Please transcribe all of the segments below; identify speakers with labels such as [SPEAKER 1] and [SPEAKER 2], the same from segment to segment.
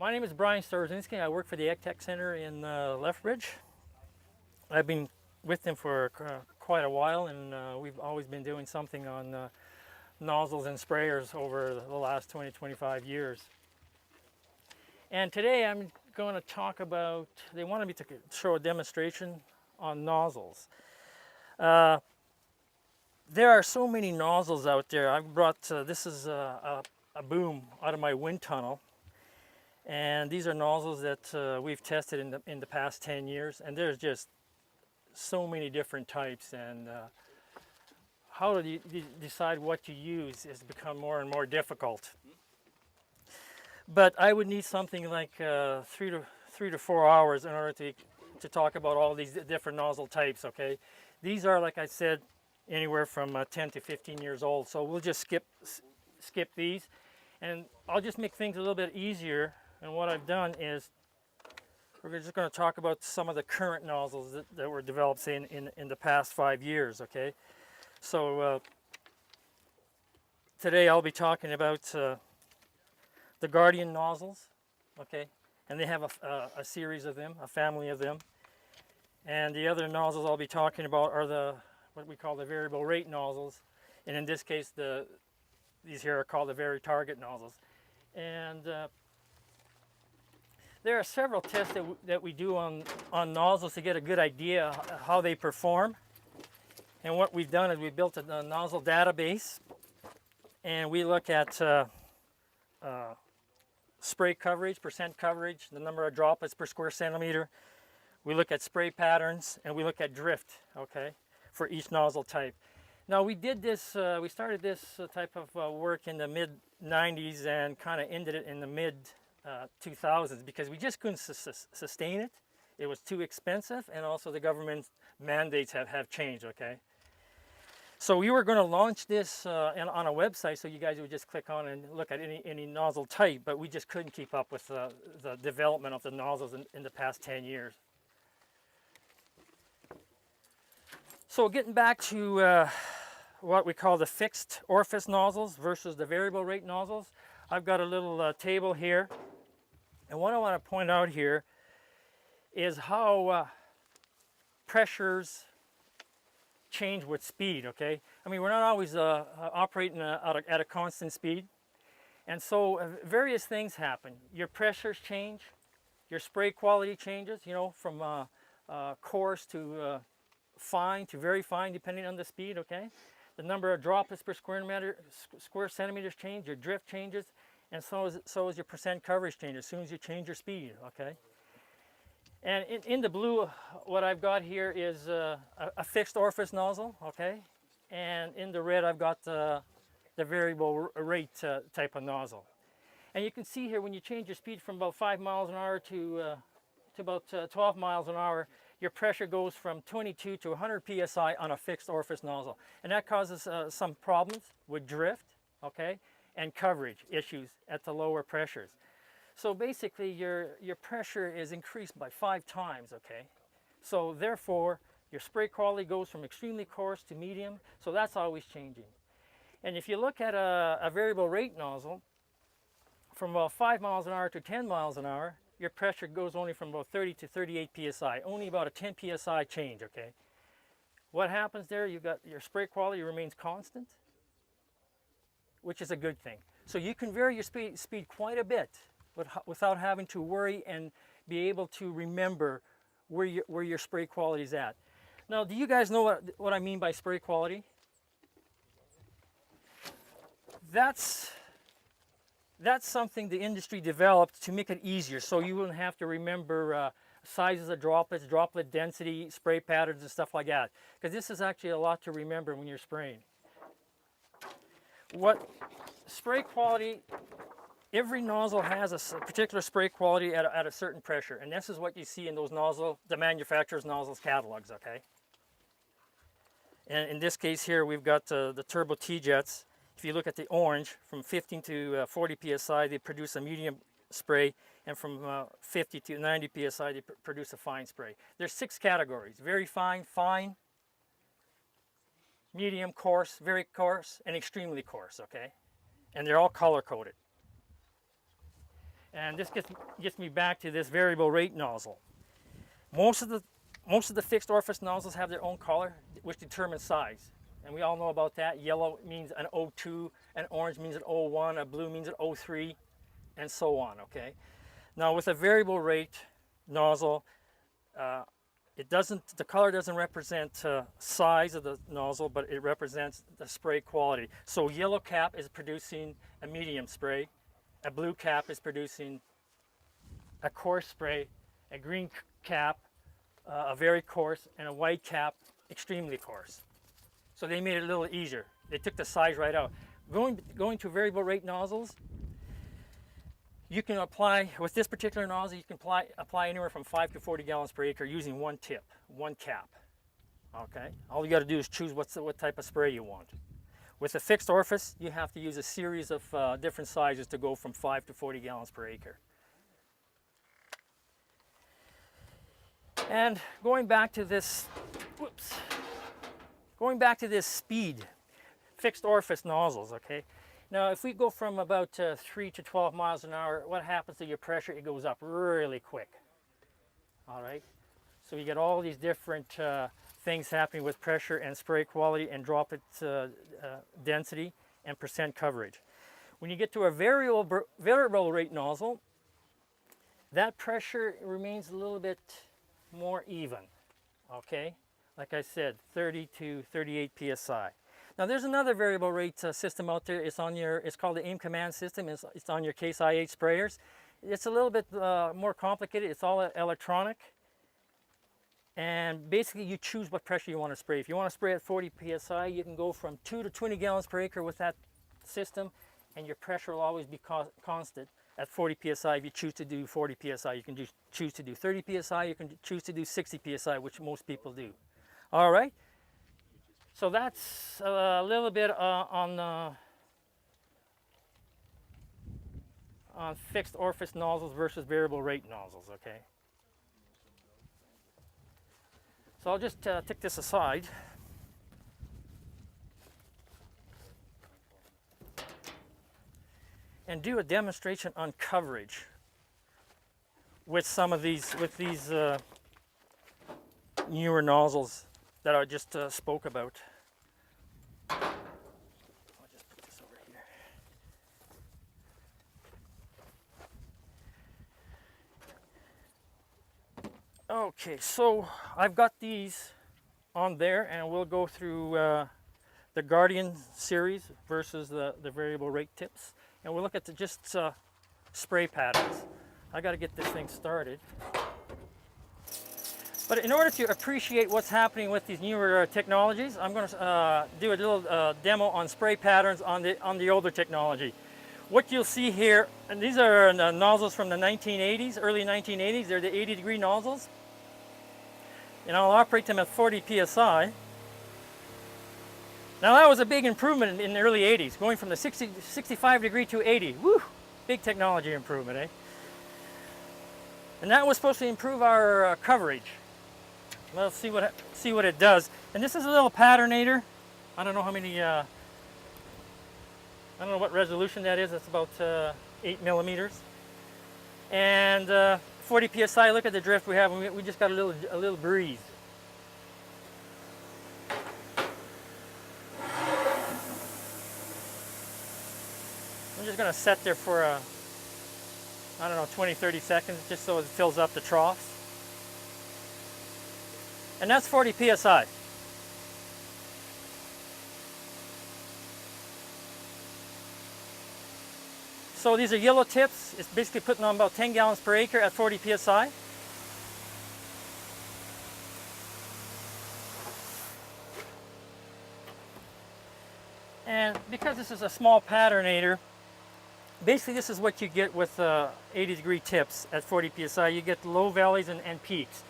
[SPEAKER 1] My name is Brian Storozynsky. I work for the Ag Tech Center in Lethbridge. I've been with them for quite a while, and we've always been doing something on nozzles and sprayers over the last 20-25 years. And today I'm going to talk about, they wanted me to show a demonstration on nozzles. There are so many nozzles out there. I've brought, this is a boom out of my wind tunnel. And these are nozzles that we've tested in the past 10 years, and there's just so many different types, and how do you decide what to use has become more and more difficult. But I would need something like 3 to 4 hours in order to talk about all these different nozzle types, okay? These are, like I said, anywhere from 10 to 15 years old, so we'll just skip these, and I'll just make things a little bit easier. And what I've done is we're just going to talk about some of the current nozzles that were developed, say, in the past 5 years, okay? So today I'll be talking about the Guardian nozzles, okay? And they have a series of them, a family of them. And the other nozzles I'll be talking about are what we call the variable rate nozzles. And in this case, these here are called the Vari-Target nozzles. And there are several tests that we do on nozzles to get a good idea how they perform. And what we've done is we built a nozzle database, and we look at spray coverage, percent coverage, the number of droplets per square centimeter. We look at spray patterns, and we look at drift, okay, for each nozzle type. Now we did this, we started this type of work in the mid-90s and kind of ended it in the mid-2000s because we just couldn't sustain it. It was too expensive, and also the government mandates have changed, okay? So we were going to launch this on a website so you guys would just click on and look at any nozzle type, but we just couldn't keep up with the development of the nozzles in the past 10 years. So getting back to what we call the fixed orifice nozzles versus the variable rate nozzles, I've got a little table here, and what I want to point out here is how pressures change with speed, okay? I mean, we're not always operating at a constant speed, and so various things happen. Your pressures change, your spray quality changes, you know, from coarse to fine to very fine depending on the speed, okay? The number of droplets per square centimeters change, your drift changes, and so is your percent coverage change as soon as you change your speed, okay? And in the blue, what I've got here is a fixed orifice nozzle, okay? And in the red, I've got the variable rate type of nozzle. And you can see here when you change your speed from about 5 miles an hour to about 12 miles an hour, your pressure goes from 22 to 100 psi on a fixed orifice nozzle. And that causes some problems with drift, okay, and coverage issues at the lower pressures. So basically your pressure is increased by 5 times, okay? So therefore, your spray quality goes from extremely coarse to medium, so that's always changing. And if you look at a variable rate nozzle, from about 5 miles an hour to 10 miles an hour, your pressure goes only from about 30 to 38 psi, only about a 10 psi change, okay? What happens there? You've got your spray quality remains constant, which is a good thing. So you can vary your speed quite a bit without having to worry and be able to remember where your spray quality is at. Now, do you guys know what I mean by spray quality? That's something the industry developed to make it easier so you wouldn't have to remember sizes of droplets, droplet density, spray patterns, and stuff like that. Because this is actually a lot to remember when you're spraying. What spray quality, every nozzle has a particular spray quality at a certain pressure. And this is what you see in those the manufacturer's nozzles catalogs, okay? And in this case here, we've got the Turbo T-Jets. If you look at the orange, from 15 to 40 psi, they produce a medium spray, and from 50 to 90 psi, they produce a fine spray. There's 6 categories: very fine, fine, medium, coarse, very coarse, and extremely coarse, okay? And they're all color-coded. And this gets me back to this variable rate nozzle. Most of the fixed orifice nozzles have their own color, which determines size. And we all know about that. Yellow means an O2, an orange means an O1, a blue means an O3, and so on, okay? Now with a variable rate nozzle, the color doesn't represent size of the nozzle, but it represents the spray quality. So yellow cap is producing a medium spray, a blue cap is producing a coarse spray, a green cap a very coarse, and a white cap extremely coarse. So they made it a little easier. They took the size right out. Going to variable rate nozzles, you can apply, with this particular nozzle, you can apply anywhere from 5 to 40 gallons per acre using one tip, one cap. Okay, all you got to do is choose what type of spray you want. With a fixed orifice, you have to use a series of different sizes to go from 5 to 40 gallons per acre. And going back to this speed, fixed orifice nozzles, okay? Now, if we go from about 3 to 12 miles an hour, what happens to your pressure? It goes up really quick, all right? So you get all these different things happening with pressure and spray quality and drop its density and percent coverage. When you get to a variable rate nozzle, that pressure remains a little bit more even, okay? Like I said, 30 to 38 psi. Now there's another variable rate system out there. It's called the aim command system. It's on your Case IH sprayers. It's a little bit more complicated. It's all electronic. And basically you choose what pressure you want to spray. If you want to spray at 40 psi, you can go from 2 to 20 gallons per acre with that system, and your pressure will always be constant at 40 psi. If you choose to do 40 psi, you can choose to do 30 psi, you can choose to do 60 psi, which most people do. All right, so that's a little bit on fixed orifice nozzles versus variable rate nozzles, okay? So I'll just take this aside. And do a demonstration on coverage with some of these, newer nozzles that I just spoke about. I'll just put this over here. Okay, so I've got these on there, and we'll go through the Guardian series versus the variable rate tips. And we'll look at just spray patterns. I got to get this thing started. But in order to appreciate what's happening with these newer technologies, I'm going to do a little demo on spray patterns on the older technology. What you'll see here, and these are nozzles from the 1980s, early 1980s. They're the 80-degree nozzles. And I'll operate them at 40 psi. Now that was a big improvement in the early 80s, going from the 65 degree to 80. Woo! Big technology improvement, eh? And that was supposed to improve our coverage. Let's see what it does. And this is a little patternator. I don't know how many. I don't know what resolution that is. It's about 8 millimeters. And 40 psi. Look at the drift we have. We just got a little breeze. I'm just going to set there for, I don't know, 20, 30 seconds, just so it fills up the troughs. And that's 40 psi. So these are yellow tips. It's basically putting on about 10 gallons per acre at 40 psi. And because this is a small patternator, basically this is what you get with 80-degree tips at 40 psi. You get low valleys and peaks.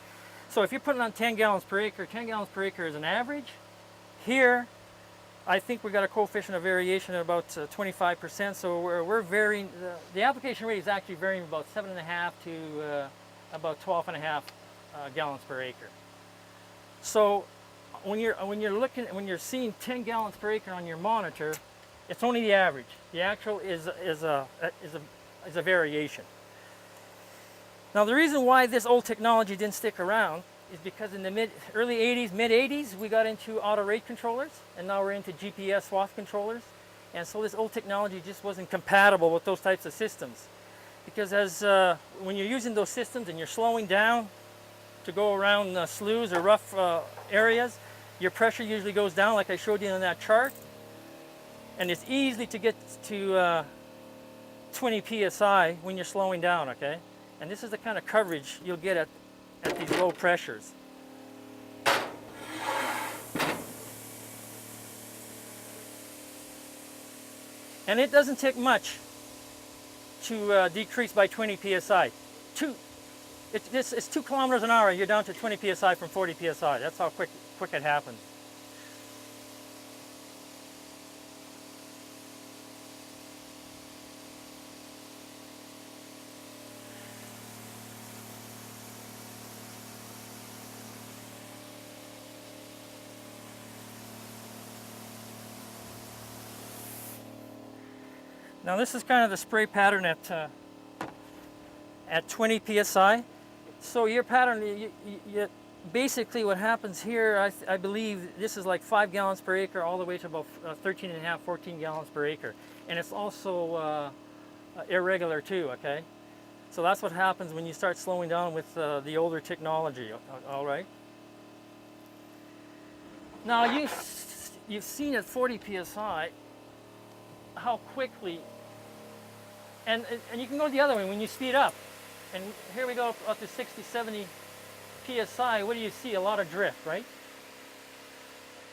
[SPEAKER 1] So if you're putting on 10 gallons per acre, 10 gallons per acre is an average. Here, I think we got a coefficient of variation at about 25%. So we're varying, the application rate is actually varying about 7.5 to about 12.5 gallons per acre. So when you're seeing 10 gallons per acre on your monitor, it's only the average. The actual is a variation. Now the reason why this old technology didn't stick around is because in the early 80s, mid 80s, we got into auto rate controllers, and now we're into GPS swath controllers. And so this old technology just wasn't compatible with those types of systems. Because when you're using those systems and you're slowing down to go around sloughs or rough areas, your pressure usually goes down like I showed you in that chart. And it's easy to get to 20 psi when you're slowing down, okay? And this is the kind of coverage you'll get at these low pressures. And it doesn't take much to decrease by 20 psi. It's 2 kilometers an hour, you're down to 20 psi from 40 psi. That's how quick it happens. Now this is kind of the spray pattern at 20 psi. So your pattern, basically what happens here, I believe this is like 5 gallons per acre all the way to about 13 and a half, 14 gallons per acre. And it's also irregular too, okay? So that's what happens when you start slowing down with the older technology, all right? Now you've seen at 40 psi how quickly, and you can go the other way when you speed up. And here we go up to 60, 70 psi. What do you see? A lot of drift, right?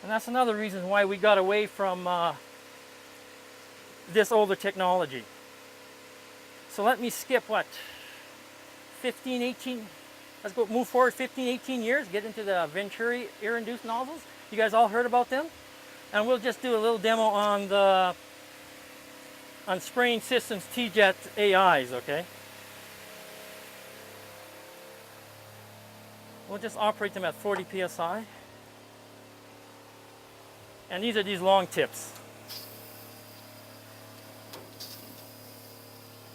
[SPEAKER 1] And that's another reason why we got away from this older technology. So let me skip, what, 15, 18, let's go move forward 15, 18 years, get into the Venturi air-induced nozzles. You guys all heard about them? And we'll just do a little demo on Spraying Systems T-Jet AIs, okay? We'll just operate them at 40 psi. And these are these long tips.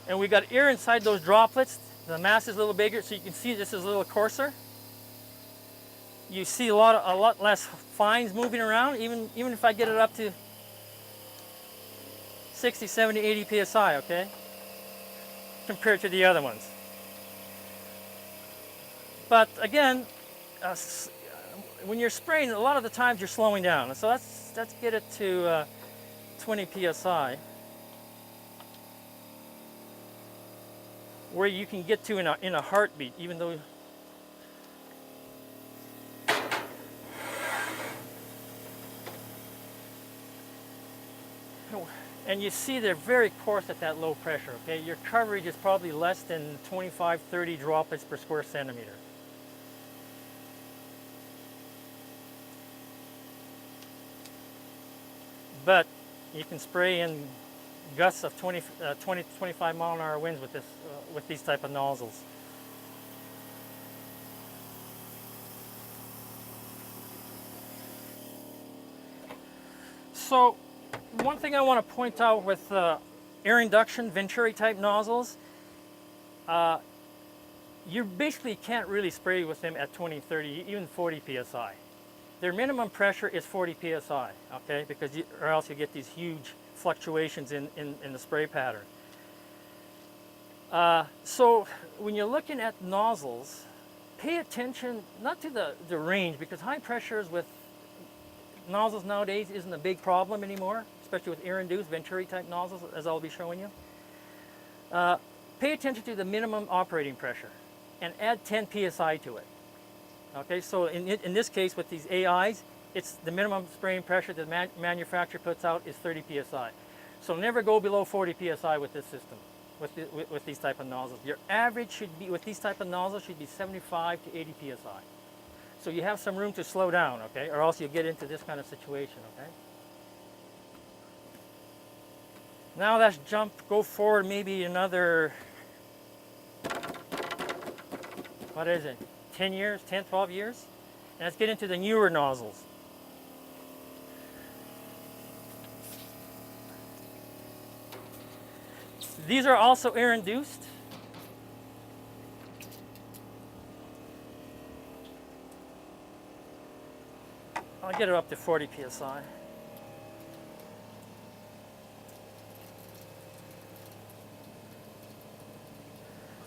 [SPEAKER 1] And we got air inside those droplets. The mass is a little bigger, so you can see this is a little coarser. You see a lot less fines moving around, even if I get it up to 60, 70, 80 psi, okay? Compared to the other ones. But again, when you're spraying, a lot of the times you're slowing down. So let's get it to 20 psi, where you can get to in a heartbeat, even though. And you see they're very coarse at that low pressure, okay? Your coverage is probably less than 25, 30 droplets per square centimeter. But you can spray in gusts of 20 to 25 mile an hour winds with these type of nozzles. So one thing I want to point out with air induction Venturi type nozzles, you basically can't really spray with them at 20, 30, even 40 psi. Their minimum pressure is 40 psi, okay, or else you get these huge fluctuations in the spray pattern. So when you're looking at nozzles, pay attention not to the range, because high pressures with nozzles nowadays isn't a big problem anymore, especially with air-induced Venturi type nozzles, as I'll be showing you. Pay attention to the minimum operating pressure and add 10 psi to it. Okay, so in this case with these AIs, it's the minimum spraying pressure that the manufacturer puts out is 30 psi. So never go below 40 psi with this system, with these type of nozzles. Your average should be, with these type of nozzles, should be 75 to 80 psi. So you have some room to slow down, okay, or else you get into this kind of situation, okay. Now let's go forward maybe another, what is it, 10 years, 10, 12 years? And let's get into the newer nozzles. These are also air-induced. I'll get it up to 40 psi.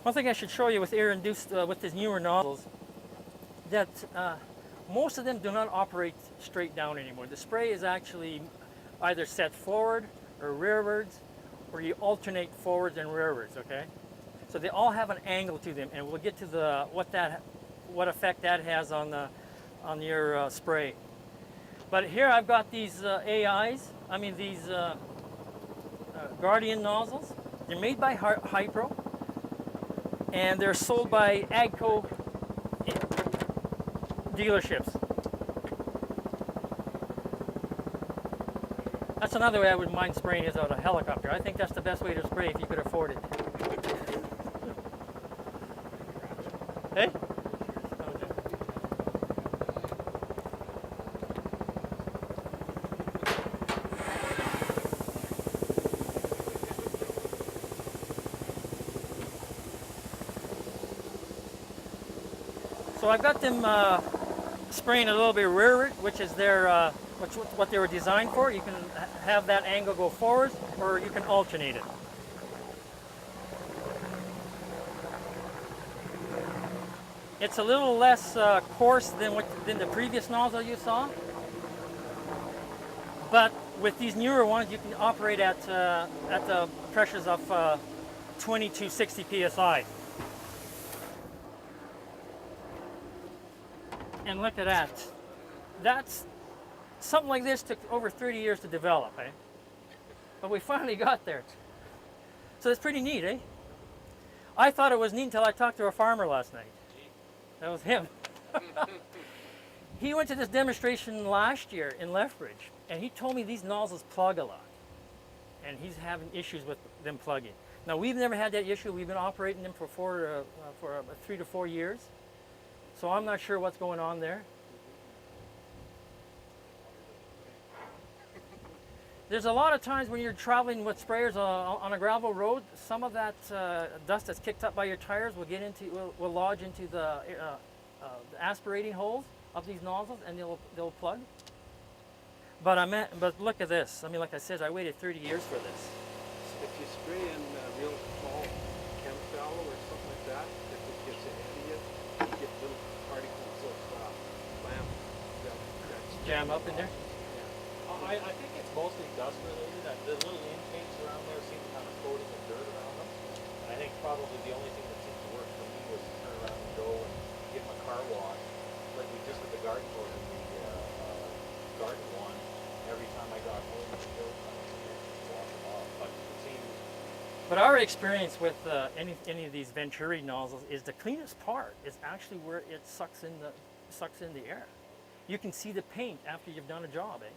[SPEAKER 1] One thing I should show you with air-induced, with these newer nozzles, that most of them do not operate straight down anymore. The spray is actually either set forward or rearwards, or you alternate forwards and rearwards, okay? So they all have an angle to them, and we'll get to the what effect that has on your spray. But here I've got these these Guardian nozzles. They're made by Hypro, and they're sold by Agco dealerships. That's another way I wouldn't mind spraying is out a helicopter. I think that's the best way to spray if you could afford it. Hey? So I've got them spraying a little bit rearward, which is what they were designed for. You can have that angle go forward, or you can alternate it. It's a little less coarse than the previous nozzle you saw, but with these newer ones, you can operate at the pressures of 20 to 60 psi. And look at that. That's something like this took over 30 years to develop, eh? But we finally got there. So it's pretty neat, eh? I thought it was neat until I talked to a farmer last night. That was him. He went to this demonstration last year in Lethbridge, and he told me these nozzles plug a lot, and he's having issues with them plugging. Now, we've never had that issue. We've been operating them for 3 to 4 years, so I'm not sure what's going on there. There's a lot of times when you're traveling with sprayers on a gravel road, some of that dust that's kicked up by your tires will lodge into the aspirating holes of these nozzles, and they'll plug. But look at this. I mean, like I said, I waited 30 years for this.
[SPEAKER 2] If you spray in real tall chem shallow or something like that, if it gets ahead of you, you get little particles of lamp that
[SPEAKER 1] Jam up in there?
[SPEAKER 3] I think it's mostly dust related. The little intakes around there seem to kind of coating the dirt around them. And I think probably the only thing that seemed to work for me was to turn around and go and get my car washed, like we just with the garden hose and the garden one. Every time I got home, I would go wash them off. But it seems.
[SPEAKER 1] But our experience with any of these Venturi nozzles is the cleanest part is actually where it sucks in the air. You can see the paint after you've done a job, eh?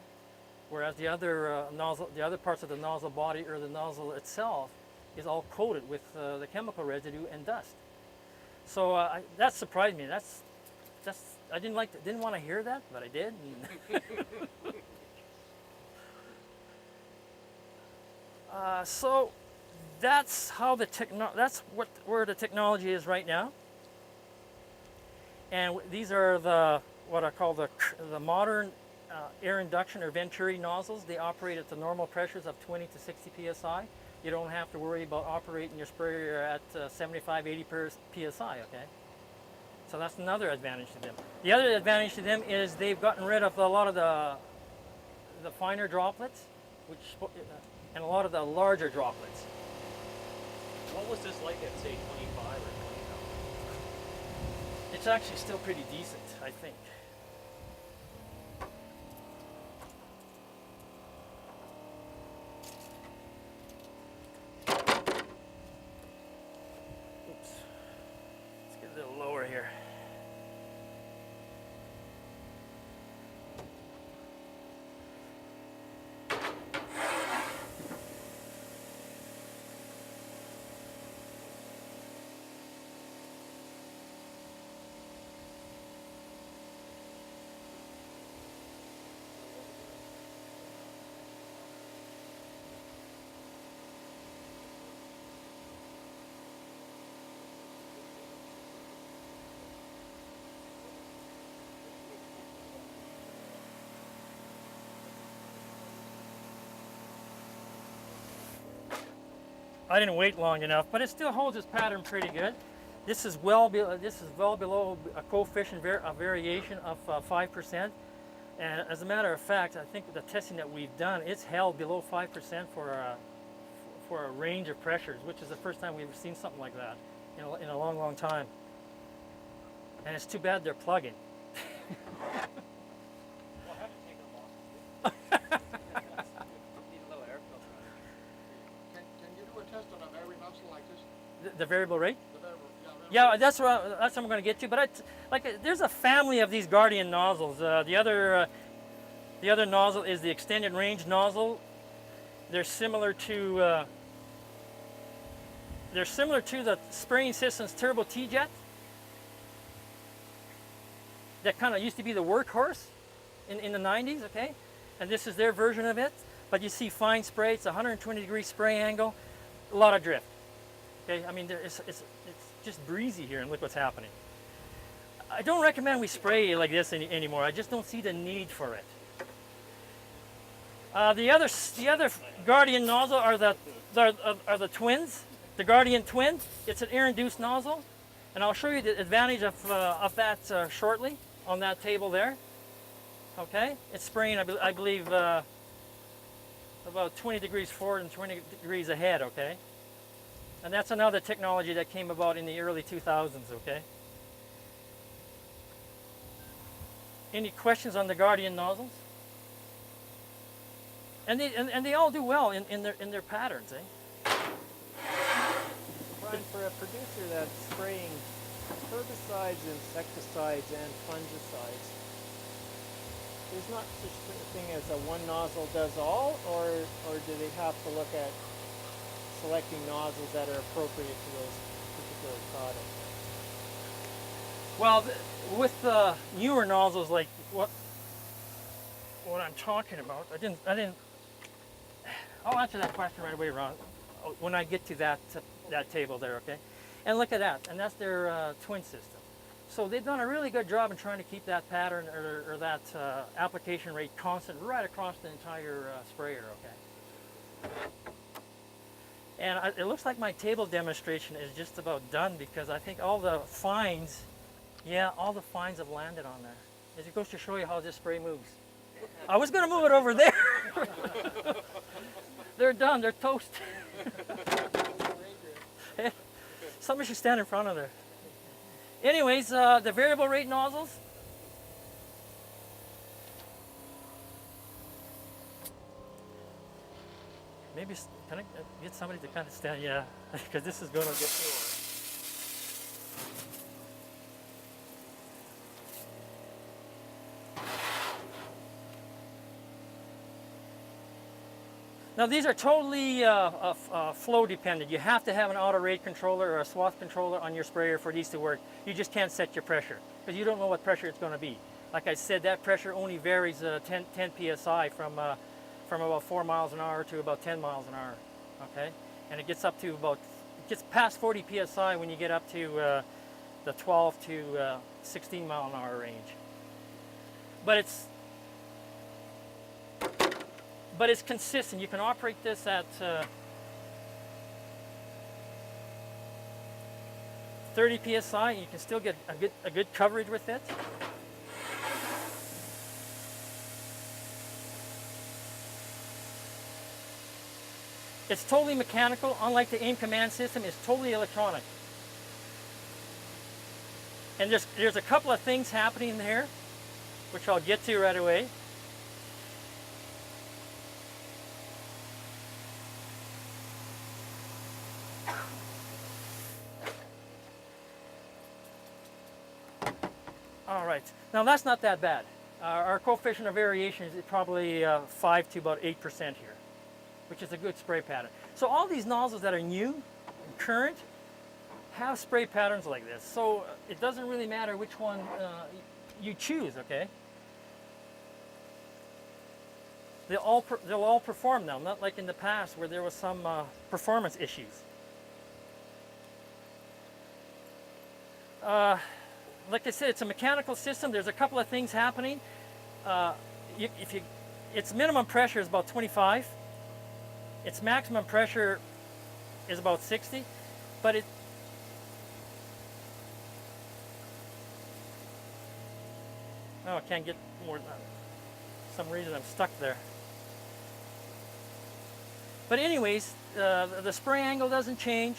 [SPEAKER 1] Whereas the other parts of the nozzle body or the nozzle itself is all coated with the chemical residue and dust. So that surprised me. I didn't want to hear that, but I did. So that's how where the technology is right now. And these are what I call the modern air induction or Venturi nozzles. They operate at the normal pressures of 20 to 60 psi. You don't have to worry about operating your sprayer at 75, 80 psi, okay? So that's another advantage to them. The other advantage to them is they've gotten rid of a lot of the finer droplets, and a lot of the larger droplets.
[SPEAKER 3] What was this like at, say, 25 or 20 now?
[SPEAKER 1] It's actually still pretty decent, I think. Here. I didn't wait long enough, but it still holds its pattern pretty good. This is well below a coefficient of variation of 5%. And as a matter of fact, I think the testing that we've done, it's held below 5% for a range of pressures, which is the first time we've seen something like that in a long, long time. And it's too bad they're plugging.
[SPEAKER 3] Well, I haven't taken them off.
[SPEAKER 2] Need a little air filter on it.
[SPEAKER 4] Can you do a test on a Venturi nozzle like this?
[SPEAKER 1] The variable rate?
[SPEAKER 4] The Venturi,
[SPEAKER 1] Yeah, that's what I'm going to get to. But there's a family of these Guardian nozzles. The other nozzle is the extended range nozzle. They're similar to the spraying system's Turbo T-Jet. That kind of used to be the workhorse in the 90s, okay? And this is their version of it. But you see fine spray. It's a 120-degree spray angle, a lot of drift. Okay, I mean it's just breezy here, and look what's happening. I don't recommend we spray like this anymore. I just don't see the need for it. The other Guardian nozzle are the twins, the Guardian Twin. It's an air-induced nozzle, and I'll show you the advantage of that shortly on that table there. Okay, it's spraying, I believe, about 20 degrees forward and 20 degrees ahead. Okay, and that's another technology that came about in the early 2000s. Okay. Any questions on the Guardian nozzles? And they all do well in their patterns, eh?
[SPEAKER 2] Brian, for a producer that's spraying herbicides, insecticides, and fungicides, there's not such a thing as a one nozzle does all, or do they have to look at selecting nozzles that are appropriate to those particular products?
[SPEAKER 1] Well, with the newer nozzles like what I'm talking about, I didn't. I'll answer that question right away, Ron, when I get to that table there, okay? And look at that, and that's their twin system. So they've done a really good job in trying to keep that pattern or that application rate constant right across the entire sprayer, okay? And it looks like my table demonstration is just about done, because I think all the fines, all the fines have landed on there. It goes to show you how this spray moves. I was going to move it over there. They're done. They're toast. Somebody should stand in front of there. Anyways, the variable rate nozzles. Maybe, can I get somebody to kind of stand? Yeah, because this is going to get through. Now these are totally flow dependent. You have to have an auto rate controller or a swath controller on your sprayer for these to work. You just can't set your pressure because you don't know what pressure it's going to be. Like I said, that pressure only varies 10 psi from about 4 miles an hour to about 10 miles an hour. Okay, and it gets up to it gets past 40 psi when you get up to the 12 to 16 mile an hour range. But it's consistent. You can operate this at 30 psi, and you can still get a good coverage with it. It's totally mechanical. Unlike the aim command system, it's totally electronic. And there's a couple of things happening there, which I'll get to right away. All right, now that's not that bad. Our coefficient of variation is probably 5 to about 8% here, which is a good spray pattern. So all these nozzles that are new and current have spray patterns like this. So it doesn't really matter which one you choose, okay? They'll all perform now, not like in the past where there was some performance issues. Like I said, it's a mechanical system. There's a couple of things happening. Its minimum pressure is about 25. Its maximum pressure is about 60, but it, oh, I can't get more than that. For some reason I'm stuck there. But anyways, the spray angle doesn't change.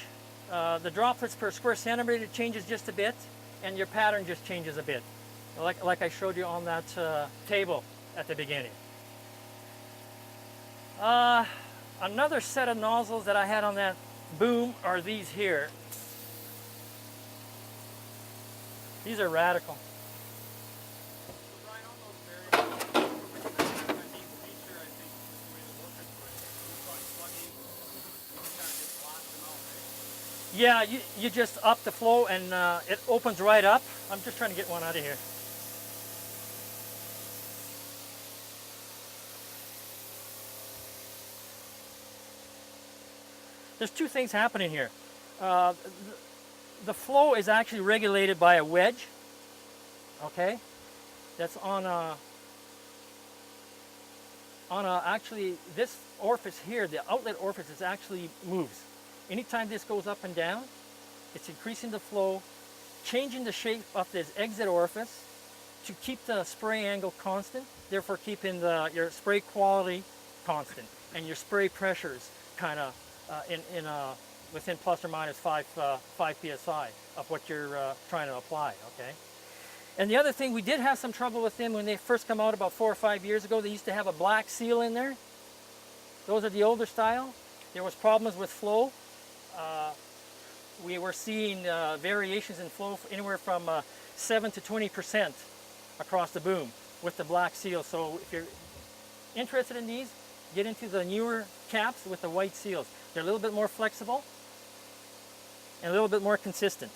[SPEAKER 1] The droplets per square centimeter changes just a bit, and your pattern just changes a bit, like I showed you on that table at the beginning. Another set of nozzles that I had on that boom are these here. These are radical.
[SPEAKER 4] Right on those variables, a neat feature, I think, is the way to work it, but by plugging, you kind of just blast them out, right?
[SPEAKER 1] Yeah, you just up the flow and it opens right up. I'm just trying to get one out of here. There's two things happening here. The flow is actually regulated by a wedge, okay? That's on a actually, this orifice here, the outlet orifice is actually moves. Anytime this goes up and down, it's increasing the flow, changing the shape of this exit orifice to keep the spray angle constant, therefore keeping your spray quality constant and your spray pressures kind of within plus or minus 5 psi of what you're trying to apply, okay? And the other thing, we did have some trouble with them when they first come out about 4 or 5 years ago. They used to have a black seal in there. Those are the older style. There was problems with flow. We were seeing variations in flow anywhere from 7 to 20% across the boom with the black seal. So if you're interested in these, get into the newer caps with the white seals. They're a little bit more flexible and a little bit more consistent.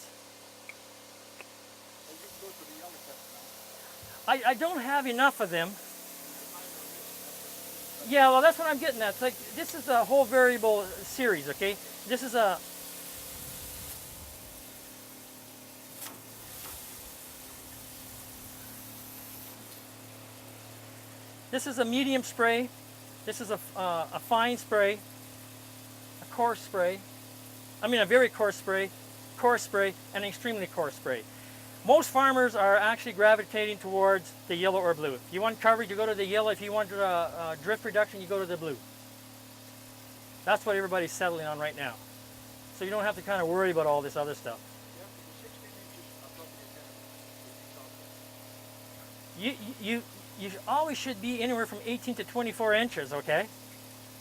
[SPEAKER 4] They just go to the yellow test now.
[SPEAKER 1] I don't have enough of them. Yeah, well, that's what I'm getting at. It's like, this is a whole variable series, okay? This is a medium spray. This is a fine spray, a coarse spray. I mean, a very coarse spray, and an extremely coarse spray. Most farmers are actually gravitating towards the yellow or blue. If you want coverage, you go to the yellow. If you want drift reduction, you go to the blue. That's what everybody's settling on right now. So you don't have to kind of worry about all this other stuff. You always should be anywhere from 18 to 24 inches, okay?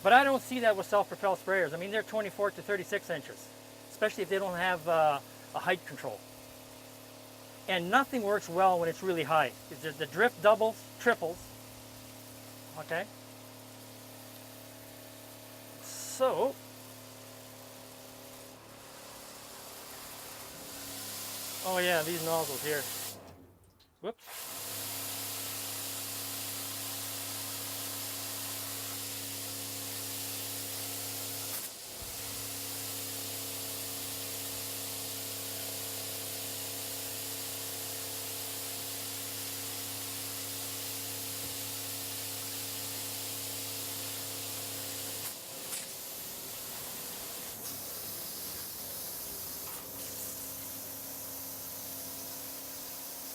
[SPEAKER 1] But I don't see that with self-propelled sprayers. I mean, they're 24 to 36 inches, especially if they don't have a height control. And nothing works well when it's really high. It's just the drift doubles, triples, okay? So, oh yeah, these nozzles here. Whoops.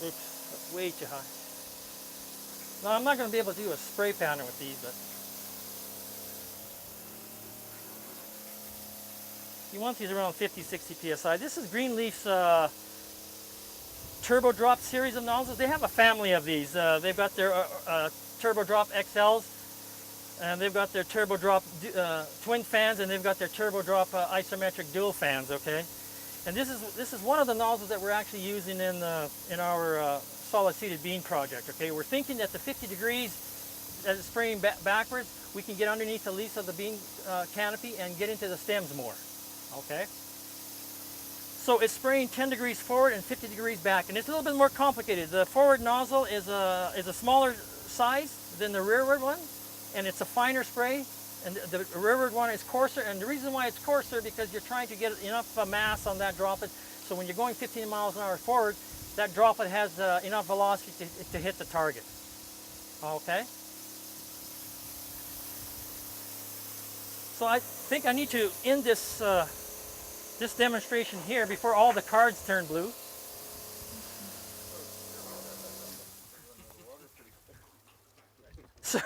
[SPEAKER 1] Oops, that's way too high. No, I'm not going to be able to do a spray pattern with these, but you want these around 50, 60 psi. This is Greenleaf's Turbo Drop series of nozzles. They have a family of these. They've got their Turbo Drop XLs, and they've got their Turbo Drop twin fans, and they've got their Turbo Drop isometric dual fans. Okay. And this is one of the nozzles that we're actually using in our solid seated bean project. Okay, we're thinking that the 50 degrees as it's spraying backwards, we can get underneath the leaves of the bean canopy and get into the stems more. Okay, so it's spraying 10 degrees forward and 50 degrees back, and it's a little bit more complicated. The forward nozzle is a smaller size than the rearward one, and it's a finer spray. And the rearward one is coarser, and the reason why it's coarser because you're trying to get enough mass on that droplet, so when you're going 15 miles an hour forward, that droplet has enough velocity to hit the target. Okay? So I think I need to end this this demonstration here before all the cards turn blue. So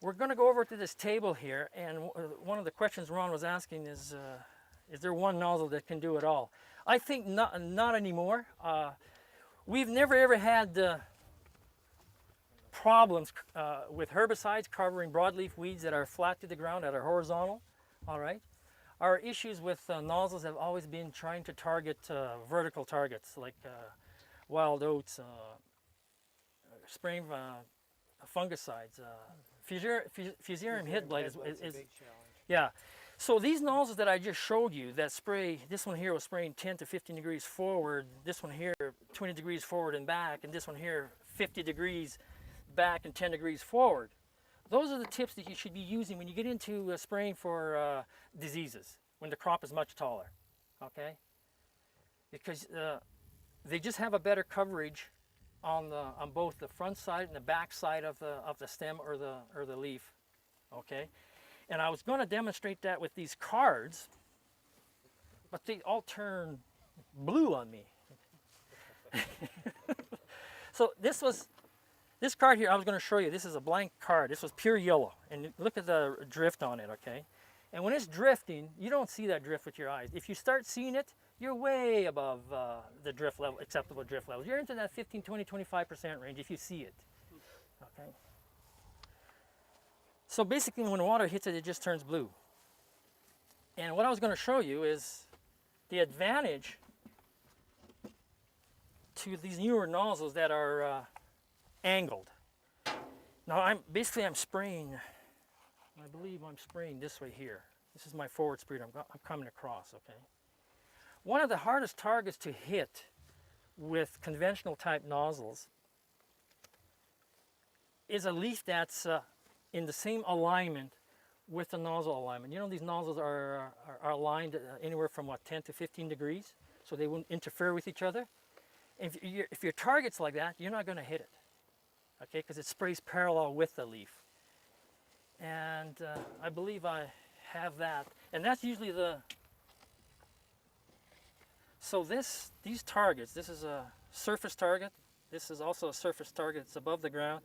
[SPEAKER 1] we're going to go over to this table here, and one of the questions Ron was asking is there one nozzle that can do it all? I think not anymore. We've never ever had problems with herbicides covering broadleaf weeds that are flat to the ground, that are horizontal. All right. Our issues with nozzles have always been trying to target vertical targets like wild oats, spraying fungicides. Fusarium head blight is
[SPEAKER 2] a big challenge.
[SPEAKER 1] yeah. So these nozzles that I just showed you that spray, this one here was spraying 10 to 15 degrees forward, this one here 20 degrees forward and back, and this one here 50 degrees back and 10 degrees forward. Those are the tips that you should be using when you get into spraying for diseases, when the crop is much taller, okay? Because they just have a better coverage on both the front side and the back side of the stem or the leaf, okay? And I was going to demonstrate that with these cards, but they all turn blue on me. So this card here I was going to show you. This is a blank card. This was pure yellow, and look at the drift on it, okay? And when it's drifting, you don't see that drift with your eyes. If you start seeing it, you're way above the drift level, acceptable drift levels. You're into that 15, 20, 25% range if you see it, okay? So basically when water hits it, it just turns blue. And what I was going to show you is the advantage to these newer nozzles that are angled. Now I'm spraying, I believe I'm spraying this way here. This is my forward sprayer. I'm coming across, okay? One of the hardest targets to hit with conventional type nozzles is a leaf that's in the same alignment with the nozzle alignment. You know, these nozzles are aligned anywhere from 10 to 15 degrees, so they won't interfere with each other. And if your target's like that, you're not going to hit it, okay, because it sprays parallel with the leaf. And I believe I have that, and that's usually so these targets, this is a surface target, this is also a surface target that's above the ground.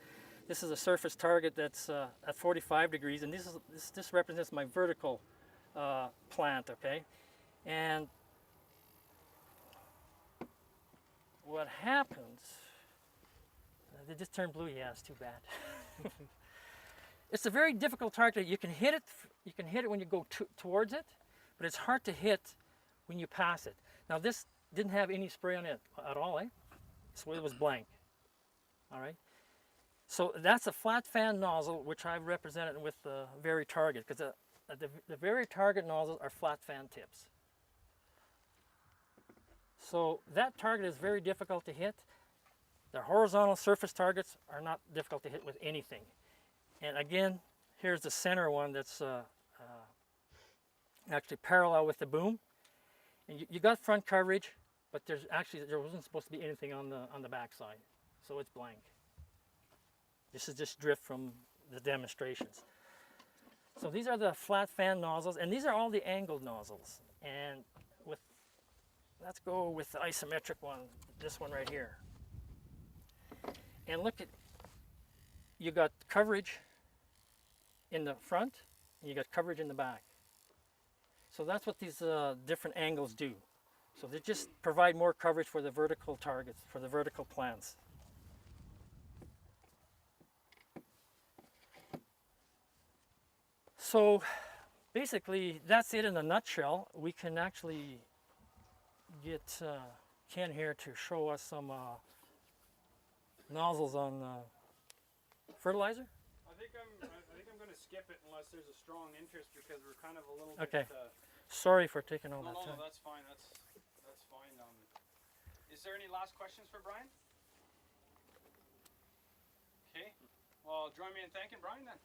[SPEAKER 1] This is a surface target that's at 45 degrees, and this represents my vertical plant, okay? And what happens, they just turned blue, yeah, it's too bad. It's a very difficult target. You can hit it when you go towards it, but it's hard to hit when you pass it. Now this didn't have any spray on it at all, eh? So it was blank, all right? So that's a flat fan nozzle, which I've represented with the Very Target, because the Very Target nozzles are flat fan tips. So that target is very difficult to hit. The horizontal surface targets are not difficult to hit with anything. And again, here's the center one that's actually parallel with the boom. And you got front coverage, but there wasn't supposed to be anything on the back side, so it's blank. This is just drift from the demonstrations. So these are the flat fan nozzles, and these are all the angled nozzles. And let's go with the isometric one, this one right here. And look at, you got coverage in the front, and you got coverage in the back. So that's what these different angles do. So they just provide more coverage for the vertical targets, for the vertical plants. So basically that's it in a nutshell. We can actually get Ken here to show us some nozzles on fertilizer.
[SPEAKER 4] I think I'm going to skip it unless there's a strong interest, because we're kind of a little
[SPEAKER 1] Okay.
[SPEAKER 4] bit.
[SPEAKER 1] Sorry for taking all that
[SPEAKER 4] No,
[SPEAKER 1] time.
[SPEAKER 4] that's fine. That's fine. Is there any last questions for Brian? Okay. Well, join me in thanking Brian then.